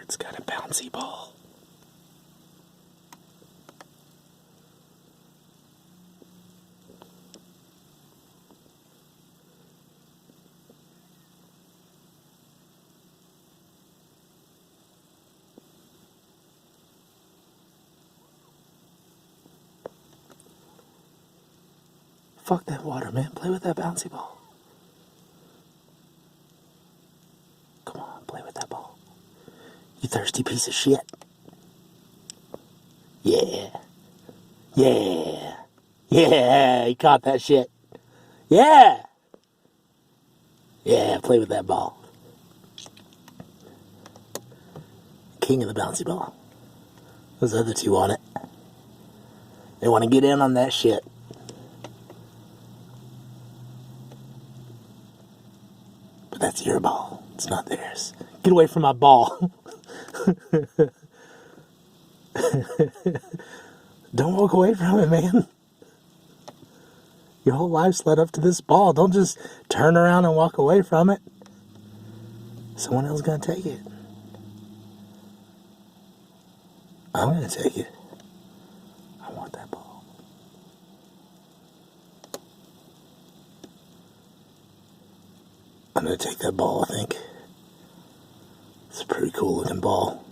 It's got a bouncy ball. Fuck that water, man. Play with that bouncy ball. Come on, play with that ball. You thirsty piece of shit. Yeah. Yeah. Yeah, he caught that shit. Yeah. Yeah, play with that ball. King of the bouncy ball. Those other two want it. They want to get in on that shit. But that's your ball. It's not theirs. Get away from my ball. Don't walk away from it, man. Your whole life's led up to this ball. Don't just turn around and walk away from it. Someone else is going to take it. I'm going to take it. I want that ball. I'm going to take that ball, I think. It's a pretty cool looking ball.